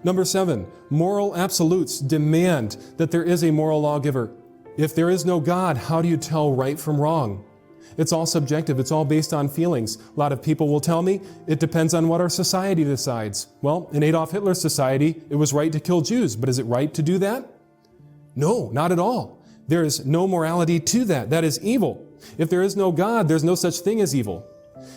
Number 7, moral absolutes demand that there is a moral lawgiver. If there is no God, how do you tell right from wrong? It's all subjective. It's all based on feelings. A lot of people will tell me it depends on what our society decides. Well, in Adolf Hitler's society, it was right to kill Jews, but is it right to do that? No, not at all. There is no morality to that. That is evil. If there is no God, there's no such thing as evil.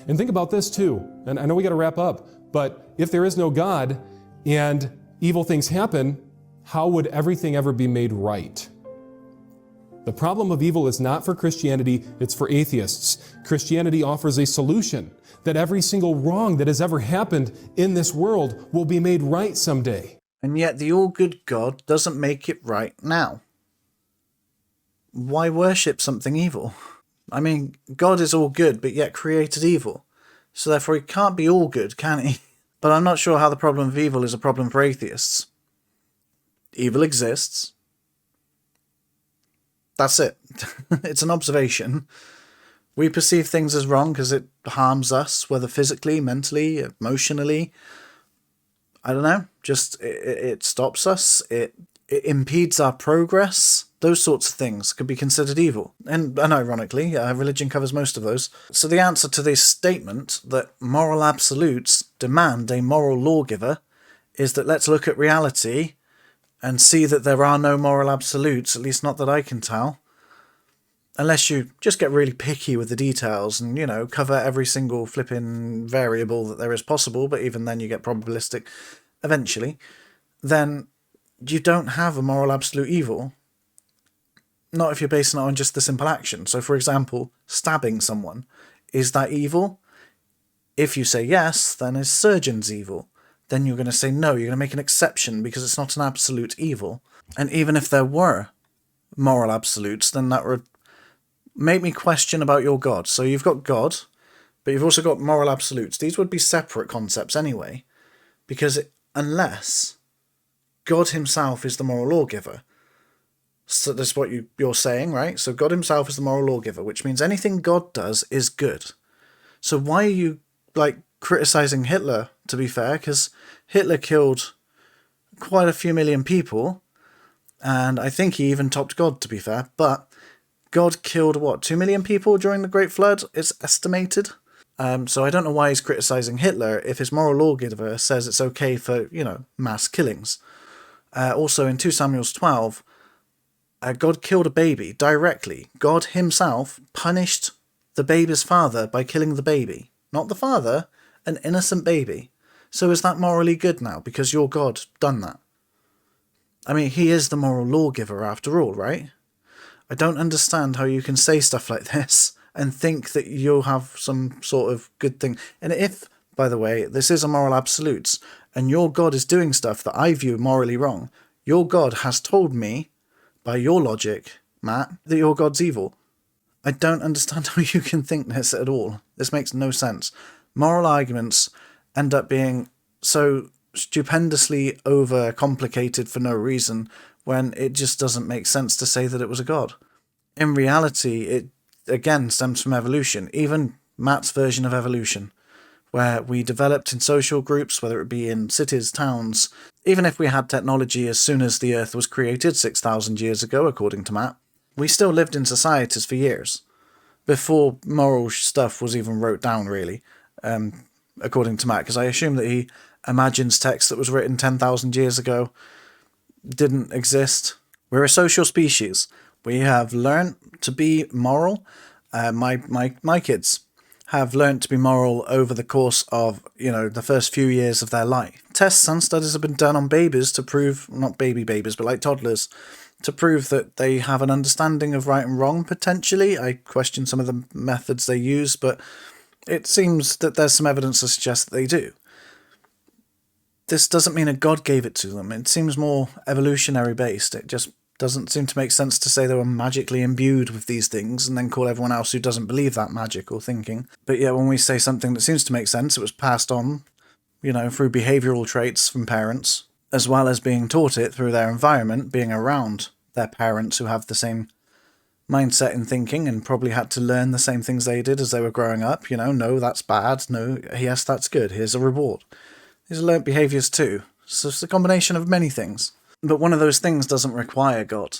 And think about this too, and I know we got to wrap up, but if there is no God and evil things happen, how would everything ever be made right? The problem of evil is not for Christianity, it's for atheists. Christianity offers a solution that every single wrong that has ever happened in this world will be made right someday. And yet the all-good God doesn't make it right now. Why worship something evil? I mean, God is all good, but yet created evil. So therefore he can't be all good, can he? But I'm not sure how the problem of evil is a problem for atheists. Evil exists. That's it. It's an observation. We perceive things as wrong because it harms us, whether physically, mentally, emotionally. I don't know. Just it stops us. It impedes our progress. Those sorts of things could be considered evil. And ironically, religion covers most of those. So the answer to this statement that moral absolutes demand a moral lawgiver is that let's look at reality and see that there are no moral absolutes, at least not that I can tell. Unless you just get really picky with the details and, you know, cover every single flipping variable that there is possible, but even then you get probabilistic eventually, then you don't have a moral absolute evil. Not if you're basing it on just the simple action. So, for example, stabbing someone. Is that evil? If you say yes, then is surgeons evil? Then you're going to say no, you're going to make an exception because it's not an absolute evil. And even if there were moral absolutes, then that would make me question about your God. So you've got God, but you've also got moral absolutes. These would be separate concepts anyway, because unless God himself is the moral lawgiver, so that's what you're saying, right? So God himself is the moral lawgiver, which means anything God does is good. So why are you, criticizing Hitler, to be fair? Because Hitler killed quite a few million people, and I think he even topped God, to be fair, but God killed, 2 million people during the Great Flood, it's estimated? So I don't know why he's criticizing Hitler if his moral lawgiver says it's okay for, mass killings. Also in 2 Samuel 12, God killed a baby directly. God himself punished the baby's father by killing the baby. Not the father, an innocent baby. So is that morally good now because your God done that? I mean, he is the moral lawgiver after all, right? I don't understand how you can say stuff like this and think that you'll have some sort of good thing. And if, by the way, this is a moral absolutes, and your God is doing stuff that I view morally wrong, your God has told me, by your logic, Matt, that your God's evil. I don't understand how you can think this at all. This makes no sense. Moral arguments end up being so stupendously overcomplicated for no reason when it just doesn't make sense to say that it was a god. In reality, it again stems from evolution, even Matt's version of evolution, where we developed in social groups, whether it be in cities, towns. Even if we had technology as soon as the Earth was created 6,000 years ago, according to Matt, we still lived in societies for years, before moral stuff was even wrote down, really, according to Matt, because I assume that he imagines text that was written 10,000 years ago didn't exist. We're a social species. We have learned to be moral. My kids have learned to be moral over the course of, the first few years of their life. Tests and studies have been done on babies to prove, not babies, but like toddlers, to prove that they have an understanding of right and wrong, potentially. I question some of the methods they use, but it seems that there's some evidence to suggest that they do. This doesn't mean a god gave it to them. It seems more evolutionary based. It just doesn't seem to make sense to say they were magically imbued with these things and then call everyone else who doesn't believe that magic or thinking. But yeah, when we say something that seems to make sense, it was passed on, through behavioural traits from parents, as well as being taught it through their environment, being around their parents who have the same mindset and thinking and probably had to learn the same things they did as they were growing up. No, that's bad. No, yes, that's good. Here's a reward. These are learnt behaviours too. So it's a combination of many things. But one of those things doesn't require God.